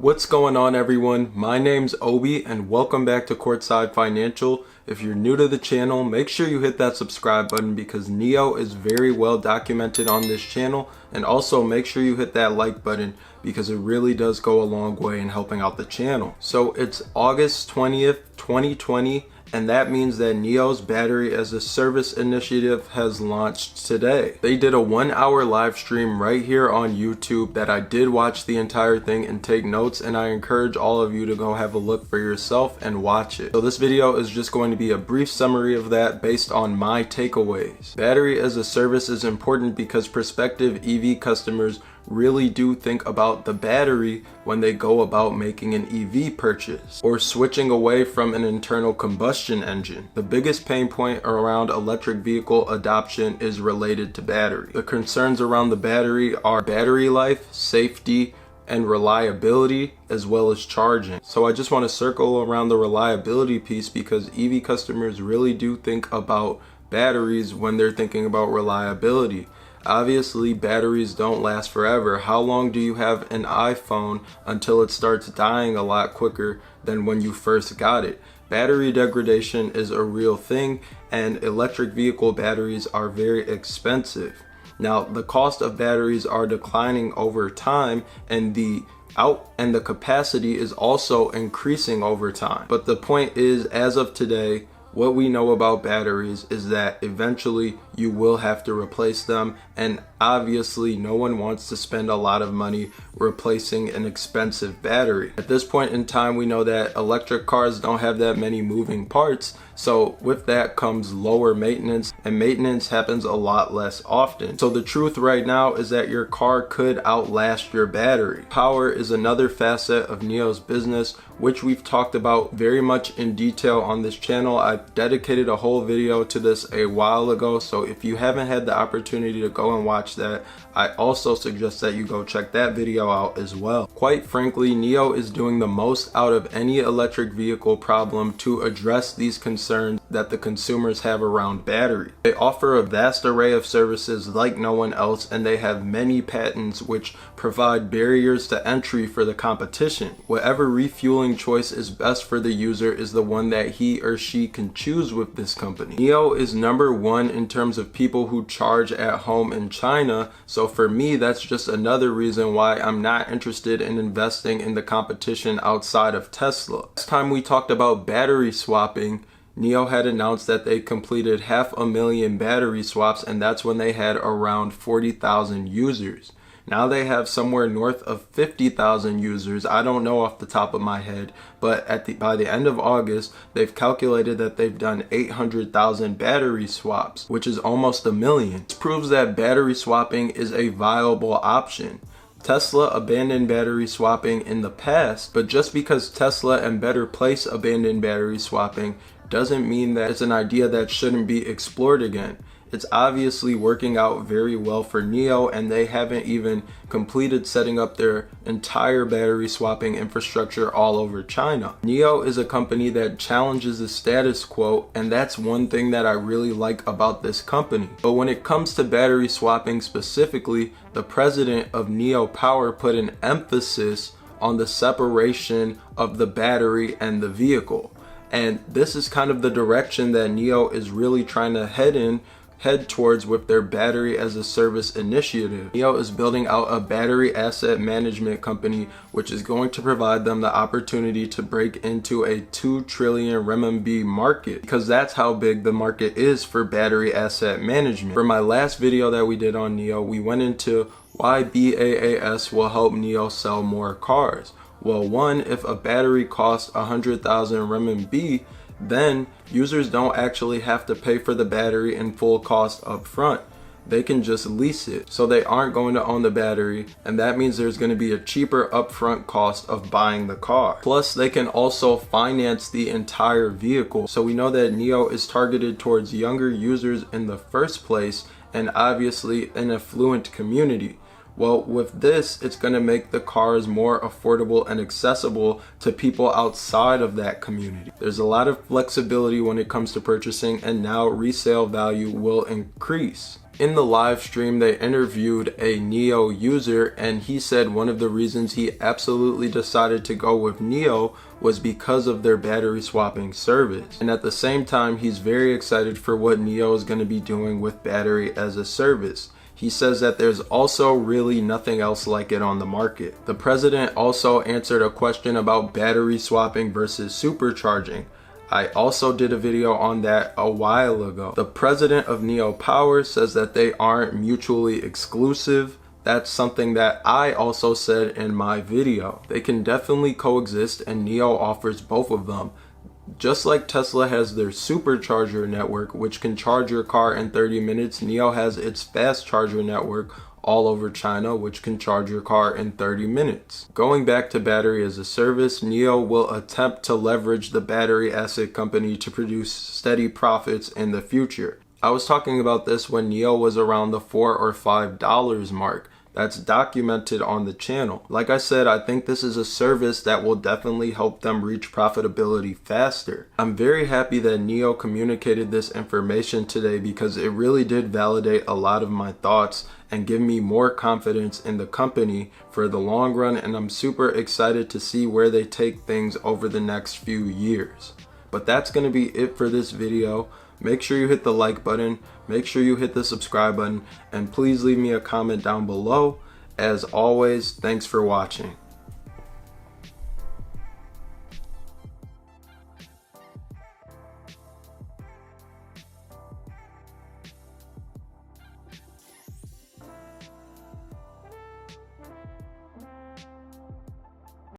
What's going on, everyone? My name's Obi and welcome back to Courtside Financial. If you're new to the channel, make sure you hit that subscribe button because NIO is very well documented on this channel, and also make sure you hit that like button because it really does go a long way in helping out the channel. So it's August 20th, 2020, and that means that NIO's Battery as a Service initiative has launched today. They did a 1-hour live stream right here on YouTube that I did watch the entire thing and take notes, and I encourage all of you to go have a look for yourself and watch it. So this video is just going to be a brief summary of that based on my takeaways. Battery as a Service is important because prospective EV customers really do think about the battery when they go about making an EV purchase or switching away from an internal combustion engine. The biggest pain point around electric vehicle adoption is related to battery. The concerns around the battery are battery life, safety, and reliability, as well as charging. So I just want to circle around the reliability piece because EV customers really do think about batteries when they're thinking about reliability. Obviously, batteries don't last forever. How long do you have an iPhone until it starts dying a lot quicker than when you first got it? Battery degradation is a real thing, and electric vehicle batteries are very expensive. Now, the cost of batteries are declining over time, and the capacity is also increasing over time. But the point is, as of today, what we know about batteries is that eventually you will have to replace them, and obviously no one wants to spend a lot of money replacing an expensive battery. At this point in time, we know that electric cars don't have that many moving parts, so with that comes lower maintenance, and maintenance happens a lot less often. So the truth right now is that your car could outlast your battery. Power is another facet of NIO's business, which we've talked about very much in detail on this channel. I dedicated a whole video to this a while ago, so if you haven't had the opportunity to go and watch that, I also suggest that you go check that video out as well. Quite frankly, NIO is doing the most out of any electric vehicle problem to address these concerns that the consumers have around battery. They offer a vast array of services like no one else, and they have many patents which provide barriers to entry for the competition. Whatever refueling choice is best for the user is the one that he or she can choose with this company. NIO is number one in terms of people who charge at home in China, so for me that's just another reason why I'm not interested in investing in the competition outside of Tesla. Last time we talked about battery swapping, NIO had announced that they completed 500,000 battery swaps, and that's when they had around 40,000 users. Now they have somewhere north of 50,000 users. I don't know off the top of my head, but by the end of August, they've calculated that they've done 800,000 battery swaps, which is almost 1 million. This proves that battery swapping is a viable option. Tesla abandoned battery swapping in the past, but just because Tesla and Better Place abandoned battery swapping doesn't mean that it's an idea that shouldn't be explored again. It's obviously working out very well for NIO, and they haven't even completed setting up their entire battery swapping infrastructure all over China. NIO is a company that challenges the status quo, and that's one thing that I really like about this company. But when it comes to battery swapping specifically, the president of NIO Power put an emphasis on the separation of the battery and the vehicle. And this is kind of the direction that NIO is really trying to head towards with their Battery as a Service initiative. NIO is building out a battery asset management company which is going to provide them the opportunity to break into a 2 trillion RMB market, because that's how big the market is for battery asset management. For my last video that we did on NIO, we went into why BaaS will help NIO sell more cars. Well, one, if a battery costs 100,000 RMB, then users don't actually have to pay for the battery in full cost up front. They can just lease it, so they aren't going to own the battery, and that means there's going to be a cheaper upfront cost of buying the car. Plus, they can also finance the entire vehicle. So we know that NIO is targeted towards younger users in the first place, and obviously an affluent community. Well, with this, it's going to make the cars more affordable and accessible to people outside of that community. There's a lot of flexibility when it comes to purchasing, and now resale value will increase. In the live stream, they interviewed a NIO user, and he said one of the reasons he absolutely decided to go with NIO was because of their battery swapping service. And at the same time, he's very excited for what NIO is going to be doing with battery as a service. He says that there's also really nothing else like it on the market. The president also answered a question about battery swapping versus supercharging. I also did a video on that a while ago. The president of NIO Power says that they aren't mutually exclusive. That's something that I also said in my video. They can definitely coexist, and NIO offers both of them. Just like Tesla has their supercharger network, which can charge your car in 30 minutes, NIO has its fast charger network all over China, which can charge your car in 30 minutes. Going back to battery as a service, NIO will attempt to leverage the battery asset company to produce steady profits in the future. I was talking about this when NIO was around the $4 or $5 mark. That's documented on the channel. Like I said, I think this is a service that will definitely help them reach profitability faster. I'm very happy that NIO communicated this information today because it really did validate a lot of my thoughts and give me more confidence in the company for the long run, and I'm super excited to see where they take things over the next few years. But that's going to be it for this video. Make sure you hit the like button, make sure you hit the subscribe button, and please leave me a comment down below. As always, thanks for watching.